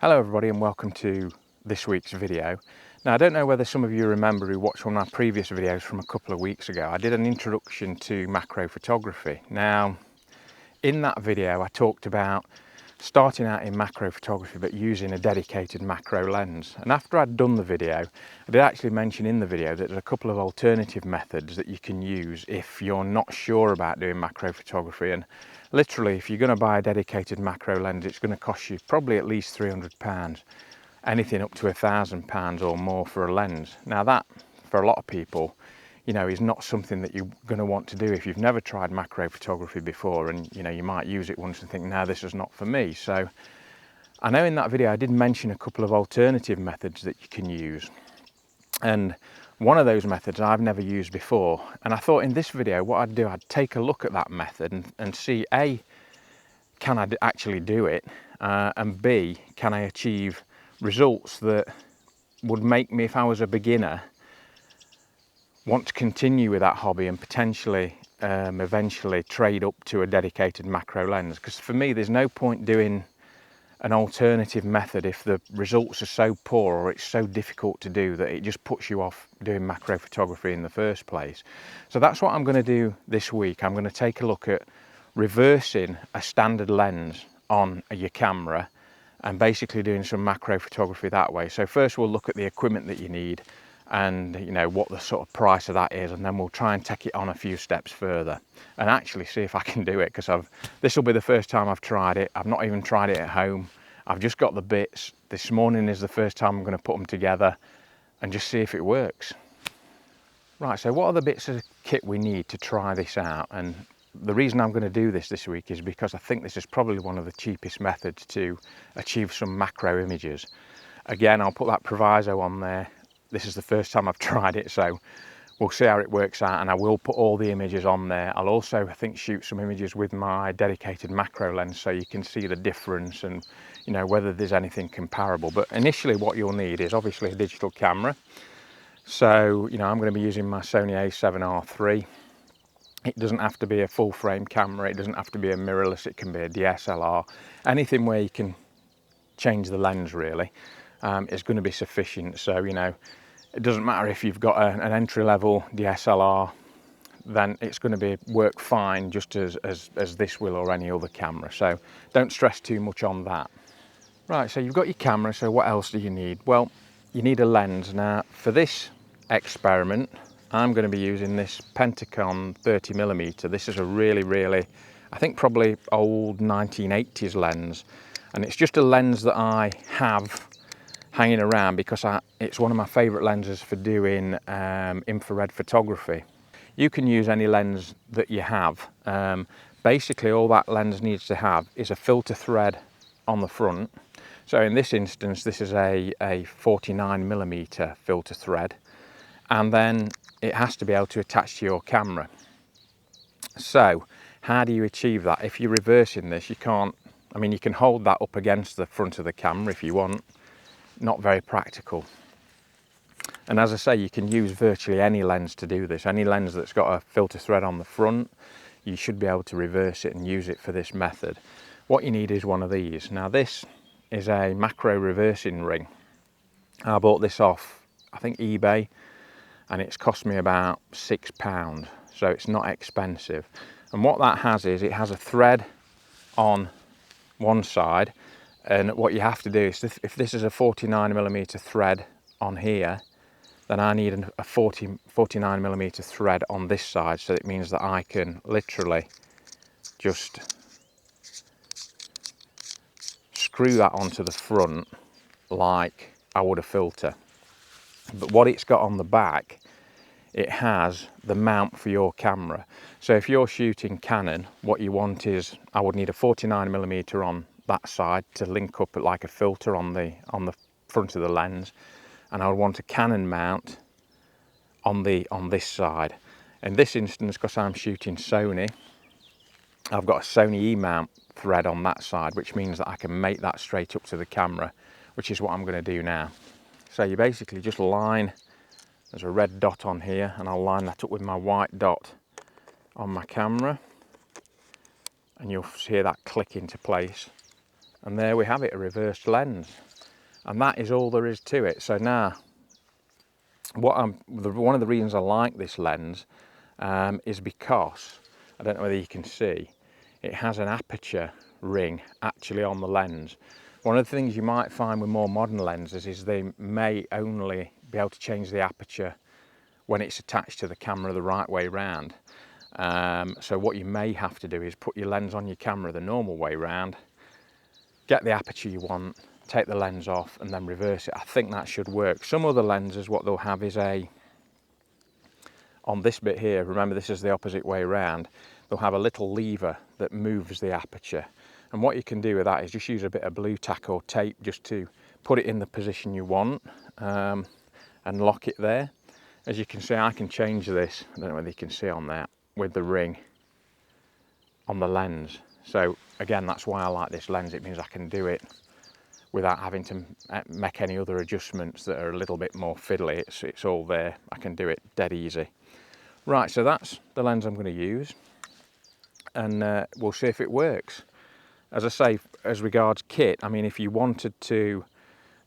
Hello everybody and welcome to this week's video. Now I don't know whether some of you remember who watched one of my previous videos from a couple of weeks ago. I did an introduction to macro photography. Now in that video I talked about starting out in macro photography but using a dedicated macro lens. And after I'd done the video, I did actually mention in the video that there's a couple of alternative methods that you can use if you're not sure about doing macro photography. And literally, if you're going to buy a dedicated macro lens, it's going to cost you probably at least £300, anything up to £1,000 or more for a lens. Now that, for a lot of people, you know, is not something that you're going to want to do if you've never tried macro photography before, and you know, you might use it once and think, no, this is not for me. So I know in that video I did mention a couple of alternative methods that you can use, and one of those methods I've never used before, and I thought in this video what I'd do, I'd take a look at that method and see A, can I actually do it, and B, can I achieve results that would make me, if I was a beginner, want to continue with that hobby and potentially eventually trade up to a dedicated macro lens. Because for me there's no point doing an alternative method if the results are so poor or it's so difficult to do that it just puts you off doing macro photography in the first place. So that's what I'm going to do this week. I'm going to take a look at reversing a standard lens on your camera and basically doing some macro photography that way. So first we'll look at the equipment that you need and you know what the sort of price of that is, and then we'll try and take it on a few steps further and actually see if I can do it, because this will be the first time I've tried it. I've not even tried it at home. I've just got the bits. This morning is the first time I'm going to put them together and just see if it works. Right, so what are the bits of kit we need to try this out? And the reason I'm going to do this week is because I think this is probably one of the cheapest methods to achieve some macro images. Again, I'll put that proviso on there. This is the first time I've tried it, so we'll see how it works out, and I will put all the images on there. I'll also, I think, shoot some images with my dedicated macro lens so you can see the difference and, you know, whether there's anything comparable. But initially what you'll need is obviously a digital camera. So, you know, I'm going to be using my Sony A7R III. It doesn't have to be a full frame camera, it doesn't have to be a mirrorless, it can be a DSLR. Anything where you can change the lens really is going to be sufficient. So, you know, it doesn't matter if you've got an entry-level DSLR, then it's going to work fine just as this will or any other camera. So don't stress too much on that. Right, so you've got your camera, so what else do you need? Well, you need a lens. Now for this experiment I'm going to be using this Pentacon 30mm. This is a really, I think probably old 1980s lens, and it's just a lens that I have hanging around because it's one of my favourite lenses for doing infrared photography. You can use any lens that you have. Basically all that lens needs to have is a filter thread on the front. So in this instance this is a 49mm filter thread, and then it has to be able to attach to your camera. So how do you achieve that? If you're reversing this, you can't, I mean, you can hold that up against the front of the camera if you want. Not very practical. And as I say, you can use virtually any lens to do this. Any lens that's got a filter thread on the front, you should be able to reverse it and use it for this method. What you need is one of these. Now this is a macro reversing ring. I bought this off, I think, eBay, and it's cost me about £6, so it's not expensive. And what that has is it has a thread on one side, and what you have to do is, if this is a 49mm thread on here, then I need a 49mm thread on this side, so it means that I can literally just screw that onto the front like I would a filter. But what it's got on the back, it has the mount for your camera. So if you're shooting Canon, what you want is, I would need a 49mm on that side to link up like a filter on the front of the lens, and I would want a Canon mount on this side. In this instance, because I'm shooting Sony, I've got a Sony E-mount thread on that side, which means that I can make that straight up to the camera, which is what I'm going to do now. So you basically just line, there's a red dot on here, and I'll line that up with my white dot on my camera, and you'll hear that click into place. And there we have it, a reversed lens. And that is all there is to it. So now, one of the reasons I like this lens is because, I don't know whether you can see, it has an aperture ring actually on the lens. One of the things you might find with more modern lenses is they may only be able to change the aperture when it's attached to the camera the right way round. So what you may have to do is put your lens on your camera the normal way round, get the aperture you want, take the lens off and then reverse it. I think that should work. Some other lenses, what they'll have is on this bit here, remember this is the opposite way round, they'll have a little lever that moves the aperture. And what you can do with that is just use a bit of blue tack or tape just to put it in the position you want and lock it there. As you can see, I can change this, I don't know whether you can see on there, with the ring on the lens. So again, that's why I like this lens. It means I can do it without having to make any other adjustments that are a little bit more fiddly. It's all there. I can do it dead easy. Right, so that's the lens I'm going to use, and we'll see if it works. As I say, as regards kit, I mean, if you wanted to,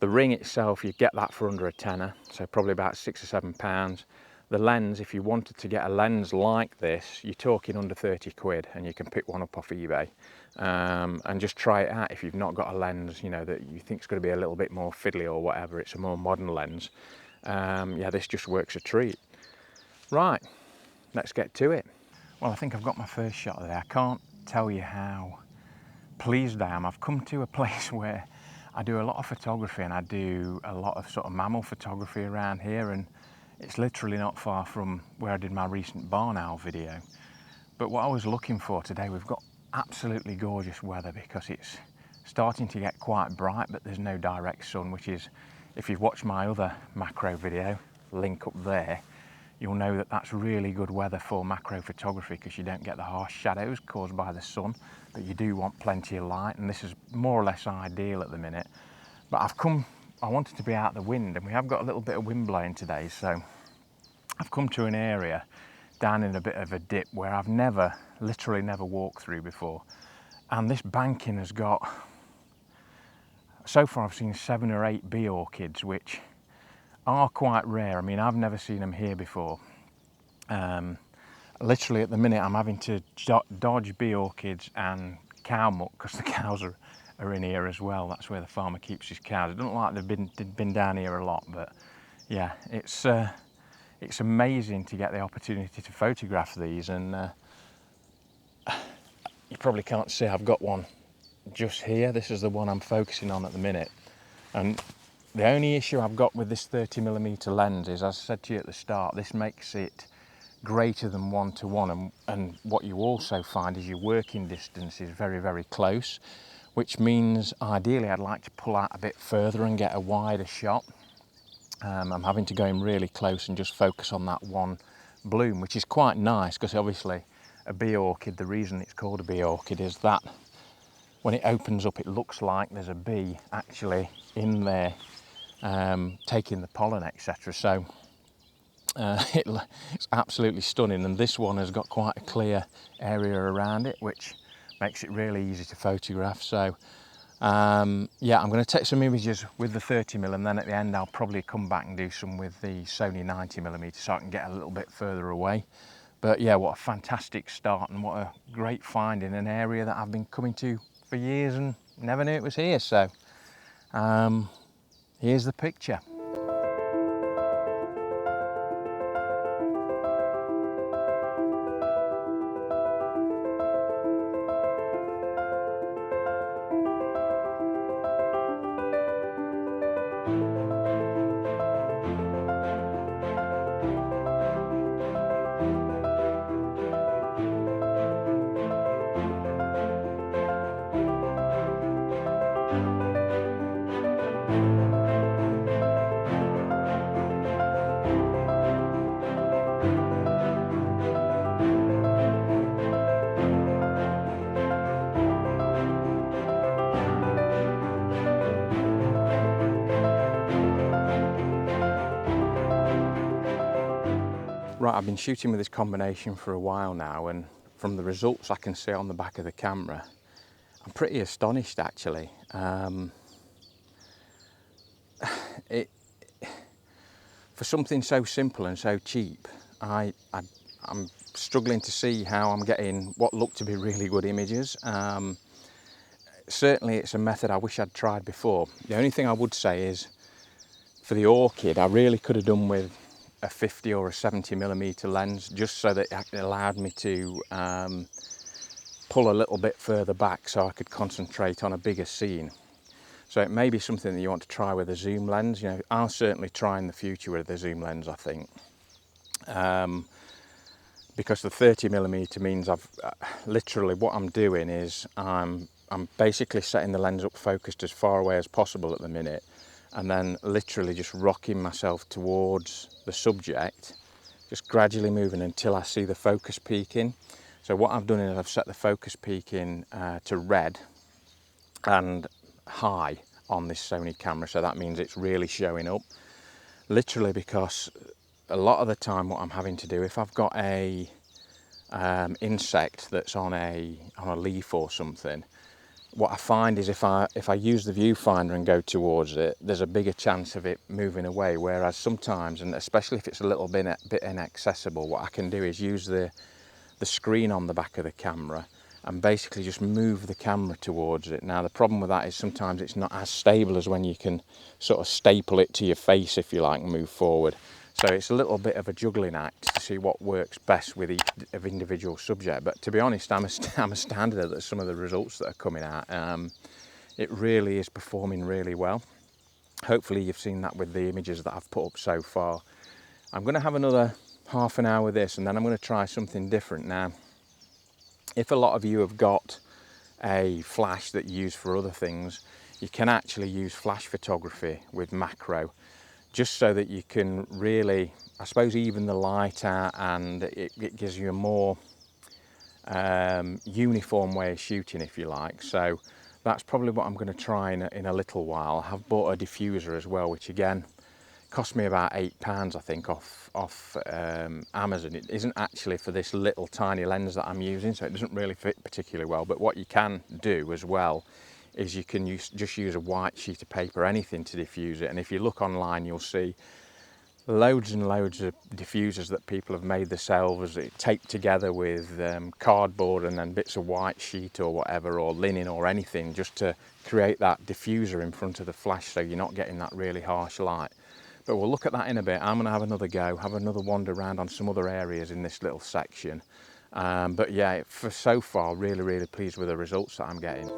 the ring itself, you get that for under a tenner, so probably about £6 or £7. The lens, if you wanted to get a lens like this, you're talking under 30 quid, and you can pick one up off eBay. And just try it out if you've not got a lens, you know, that you think is going to be a little bit more fiddly or whatever. It's a more modern lens. Yeah, this just works a treat. Right, let's get to it. Well, I think I've got my first shot there. I can't tell you how pleased I am. I've come to a place where I do a lot of photography, and I do a lot of sort of mammal photography around here, and it's literally not far from where I did my recent barn owl video. But what I was looking for today, we've got absolutely gorgeous weather because it's starting to get quite bright, but there's no direct sun, which is, if you've watched my other macro video, link up there, you'll know that that's really good weather for macro photography because you don't get the harsh shadows caused by the sun, but you do want plenty of light, and this is more or less ideal at the minute. But I wanted to be out the wind, and we have got a little bit of wind blowing today, so I've come to an area down in a bit of a dip where I've literally never walked through before. And this banking has got, so far I've seen 7 or 8 bee orchids, which are quite rare. I mean, I've never seen them here before. Literally at the minute I'm having to dodge bee orchids and cow muck because the cows are in here as well. That's where the farmer keeps his cows. It doesn't like they've been down here a lot, but yeah, it's amazing to get the opportunity to photograph these, and you probably can't see, I've got one just here. This is the one I'm focusing on at the minute, and the only issue I've got with this 30mm lens is, as I said to you at the start, this makes it greater than 1:1, and what you also find is your working distance is very, very close, which means ideally I'd like to pull out a bit further and get a wider shot. I'm having to go in really close and just focus on that one bloom, which is quite nice because obviously a bee orchid, the reason it's called a bee orchid is that when it opens up it looks like there's a bee actually in there taking the pollen, etc. So it's absolutely stunning, and this one has got quite a clear area around it, which makes it really easy to photograph. So yeah, I'm going to take some images with the 30mm, and then at the end I'll probably come back and do some with the Sony 90mm so I can get a little bit further away. But yeah, what a fantastic start, and what a great find in an area that I've been coming to for years and never knew it was here. So here's the picture. Right, I've been shooting with this combination for a while now, and from the results I can see on the back of the camera, I'm pretty astonished actually. For something so simple and so cheap, I'm struggling to see how I'm getting what look to be really good images. Certainly it's a method I wish I'd tried before. The only thing I would say is, for the orchid, I really could have done with a 50 or a 70mm lens, just so that it allowed me to pull a little bit further back so I could concentrate on a bigger scene. So it may be something that you want to try with a zoom lens. You know, I'll certainly try in the future with the zoom lens, I think. Because the 30mm means I've literally, what I'm doing is I'm basically setting the lens up focused as far away as possible at the minute, and then literally just rocking myself towards the subject, just gradually moving until I see the focus peaking. So what I've done is I've set the focus peaking to red and high on this Sony camera, so that means it's really showing up. Literally, because a lot of the time what I'm having to do, if I've got a insect that's on a leaf or something, what I find is if I use the viewfinder and go towards it, there's a bigger chance of it moving away. Whereas sometimes, and especially if it's a little bit inaccessible, what I can do is use the screen on the back of the camera and basically just move the camera towards it. Now the problem with that is sometimes it's not as stable as when you can sort of staple it to your face, if you like, and move forward. So it's a little bit of a juggling act to see what works best with each individual subject. But to be honest, I'm astounded at some of the results that are coming out. It really is performing really well. Hopefully you've seen that with the images that I've put up so far. I'm going to have another half an hour with this, and then I'm going to try something different. Now, if a lot of you have got a flash that you use for other things, you can actually use flash photography with macro, just so that you can really, I suppose, even the light out, and it gives you a more uniform way of shooting, if you like. So that's probably what I'm going to try in a little while. I have bought a diffuser as well, which again cost me about £8, I think, off Amazon. It isn't actually for this little tiny lens that I'm using, so it doesn't really fit particularly well. But what you can do as well is you can just use a white sheet of paper, anything, to diffuse it. And if you look online, you'll see loads and loads of diffusers that people have made themselves, taped together with cardboard and then bits of white sheet or whatever, or linen or anything, just to create that diffuser in front of the flash so you're not getting that really harsh light. But we'll look at that in a bit. I'm going to have another go, have another wander around on some other areas in this little section. But yeah, for so far, really pleased with the results that I'm getting.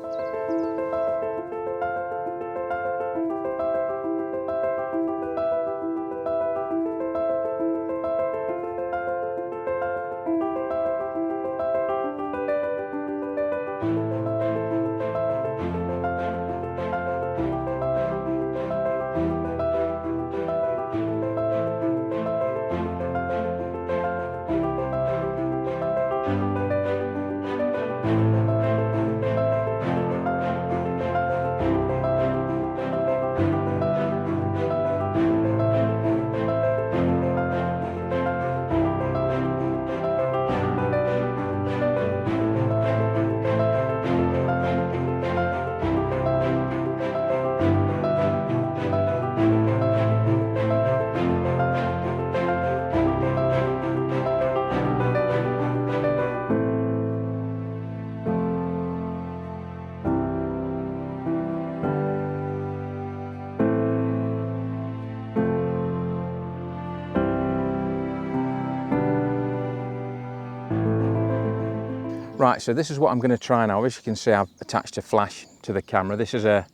Right, so this is what I'm going to try now. As you can see, I've attached a flash to the camera. This is a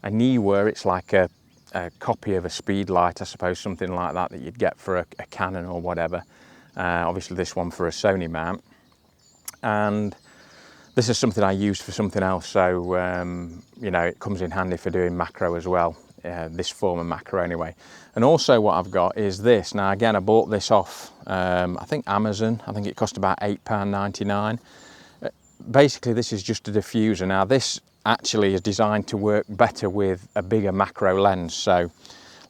Niwa. It's like a copy of a speed light, I suppose, something like that you'd get for a Canon or whatever. Obviously this one for a Sony mount. And this is something I used for something else, so you know, it comes in handy for doing macro as well, this form of macro anyway. And also what I've got is this. Now again, I bought this off, I think Amazon. I think it cost about £8.99. Basically this is just a diffuser. Now this actually is designed to work better with a bigger macro lens. So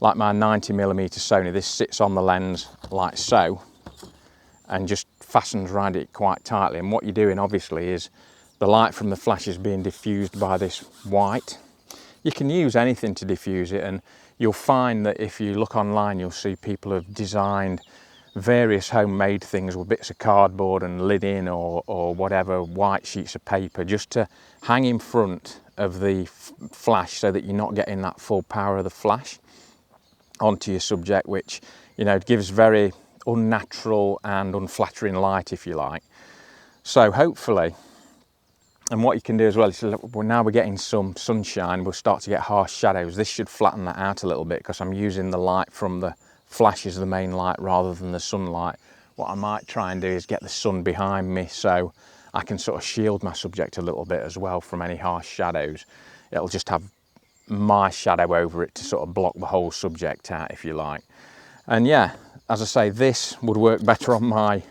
like my 90mm Sony, this sits on the lens like so and just fastens around it quite tightly. And what you're doing obviously is the light from the flash is being diffused by this white. You can use anything to diffuse it, and you'll find that if you look online, you'll see people have designed various homemade things with bits of cardboard and linen or whatever, white sheets of paper, just to hang in front of the flash so that you're not getting that full power of the flash onto your subject, which, you know, gives very unnatural and unflattering light, if you like. So hopefully, and what you can do as well is, well, now we're getting some sunshine, we'll start to get harsh shadows. This should flatten that out a little bit because I'm using the light from the flash as the main light rather than the sunlight. What I might try and do is get the sun behind me so I can sort of shield my subject a little bit as well from any harsh shadows. It'll just have my shadow over it to sort of block the whole subject out, if you like. And yeah, as I say, this would work better on my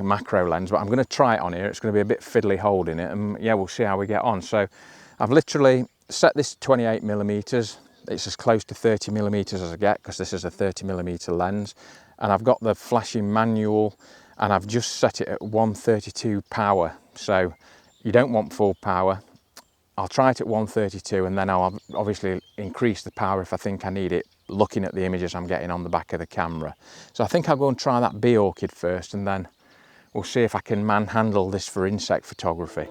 macro lens, but I'm going to try it on here. It's going to be a bit fiddly holding it, and yeah, we'll see how we get on. So I've literally set this to 28mm. It's as close to 30mm as I get because this is a 30mm lens, and I've got the flashing manual, and I've just set it at 132 power. So you don't want full power. I'll try it at 132, and then I'll obviously increase the power if I think I need it, looking at the images I'm getting on the back of the camera. So I think I'll go and try that bee orchid first, and then we'll see if I can manhandle this for insect photography.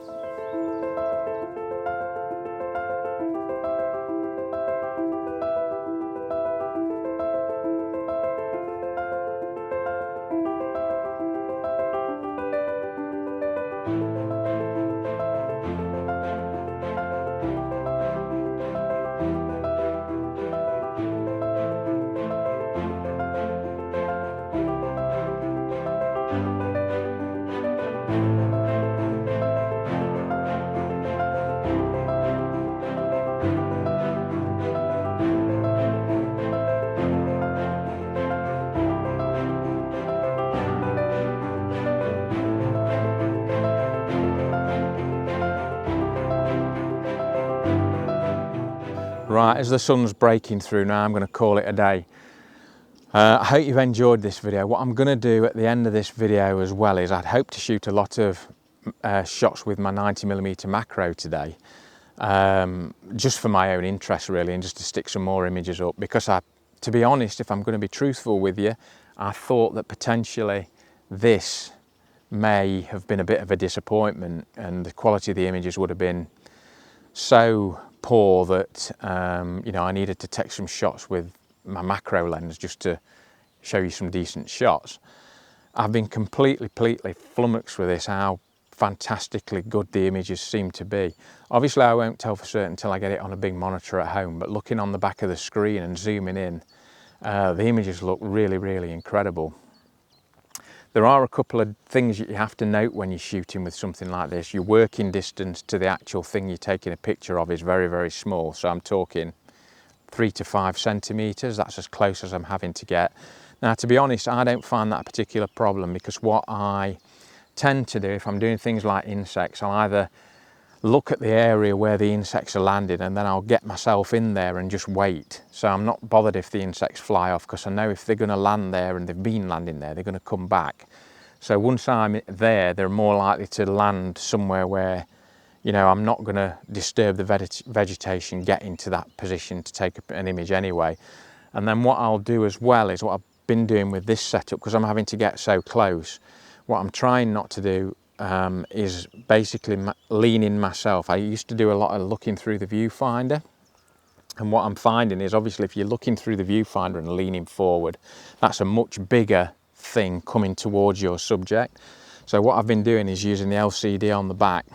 Right, as the sun's breaking through now, I'm going to call it a day. I hope you've enjoyed this video. What I'm going to do at the end of this video as well is I'd hope to shoot a lot of shots with my 90mm macro today, just for my own interest really, and just to stick some more images up, because to be honest, if I'm going to be truthful with you, I thought that potentially this may have been a bit of a disappointment, and the quality of the images would have been so poor that you know, I needed to take some shots with my macro lens just to show you some decent shots. I've been completely flummoxed with this, how fantastically good the images seem to be. Obviously I won't tell for certain until I get it on a big monitor at home, but looking on the back of the screen and zooming in, the images look really incredible. There are a couple of things that you have to note when you're shooting with something like this. Your working distance to the actual thing you're taking a picture of is very small. So I'm talking 3 to 5 centimeters. That's as close as I'm having to get. Now, to be honest, I don't find that a particular problem, because what I tend to do if I'm doing things like insects, I'll either look at the area where the insects are landing, and then I'll get myself in there and just wait. So I'm not bothered if the insects fly off, because I know if they're going to land there and they've been landing there, they're going to come back. So once I'm there, they're more likely to land somewhere where, you know, I'm not going to disturb the vegetation getting to that position to take an image anyway. And then what I'll do as well is what I've been doing with this setup, because I'm having to get so close, what I'm trying not to do is basically leaning myself. I used to do a lot of looking through the viewfinder, and what I'm finding is, obviously if you're looking through the viewfinder and leaning forward, that's a much bigger thing coming towards your subject. So what I've been doing is using the LCD on the back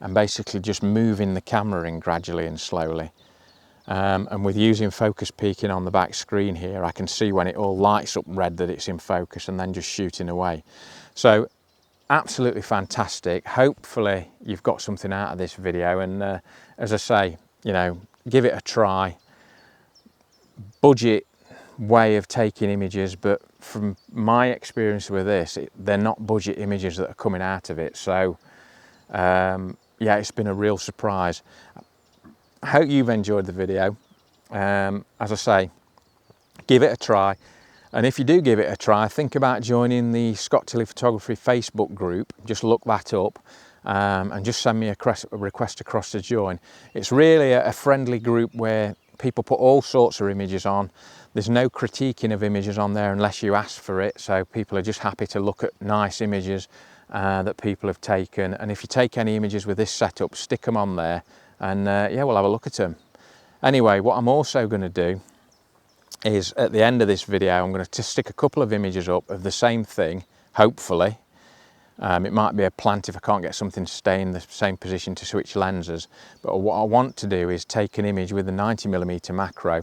and basically just moving the camera in gradually and slowly, and with using focus peaking on the back screen here, I can see when it all lights up red that it's in focus, and then just shooting away. So absolutely fantastic. Hopefully you've got something out of this video, and as I say, you know, give it a try. Budget way of taking images, but from my experience with this, they're not budget images that are coming out of it. So yeah, it's been a real surprise. I hope you've enjoyed the video. As I say, give it a try. And if you do give it a try, think about joining the Scott Tilley Photography Facebook group. Just look that up. and just send me a request across to join. It's really a friendly group where people put all sorts of images on. There's no critiquing of images on there unless you ask for it, so people are just happy to look at nice images that people have taken. And if you take any images with this setup, stick them on there, and yeah, we'll have a look at them. Anyway, what I'm also going to do is at the end of this video, I'm going to stick a couple of images up of the same thing, hopefully. It might be a plant if I can't get something to stay in the same position to switch lenses. But what I want to do is take an image with the 90mm macro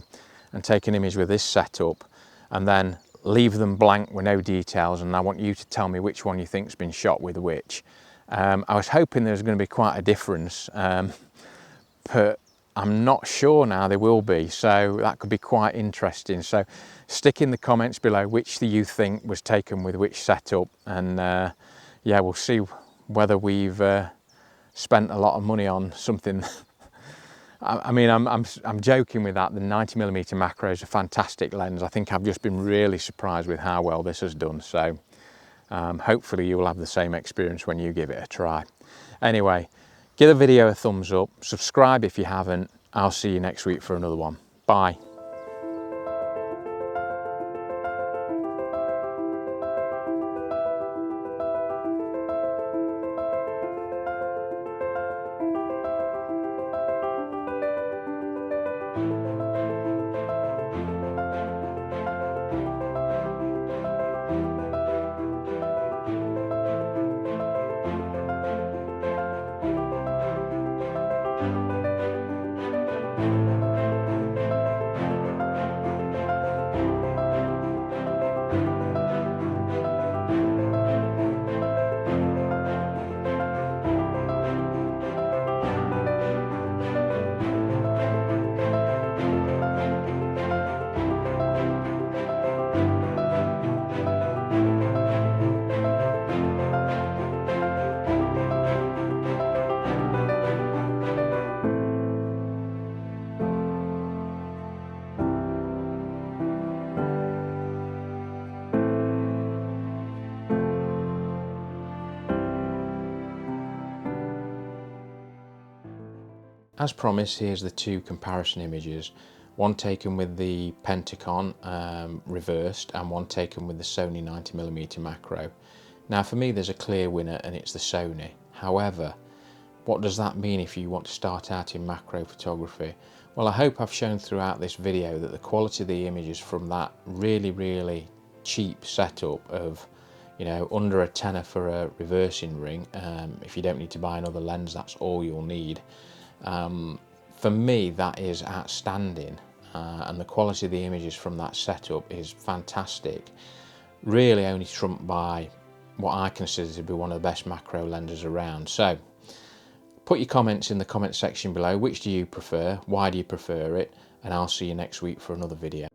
and take an image with this setup and then leave them blank with no details, and I want you to tell me which one you think's been shot with which. I was hoping there was going to be quite a difference, but I'm not sure now there will be, so that could be quite interesting. So stick in the comments below which you think was taken with which setup, and yeah, we'll see whether we've spent a lot of money on something. I mean, I'm joking with that. The 90mm macro is a fantastic lens. I think I've just been really surprised with how well this has done. So hopefully you will have the same experience when you give it a try. Anyway, give the video a thumbs up, subscribe if you haven't. I'll see you next week for another one. Bye. As promised, here's the two comparison images, one taken with the Pentacon reversed and one taken with the Sony 90mm macro. Now for me there's a clear winner and it's the Sony. However, what does that mean if you want to start out in macro photography? Well, I hope I've shown throughout this video that the quality of the images from that really cheap setup of, you know, under a tenner for a reversing ring, if you don't need to buy another lens, that's all you'll need. For me that is outstanding, and the quality of the images from that setup is fantastic, really only trumped by what I consider to be one of the best macro lenses around. So put your comments in the comment section below. Which do you prefer? Why do you prefer it? And I'll see you next week for another video.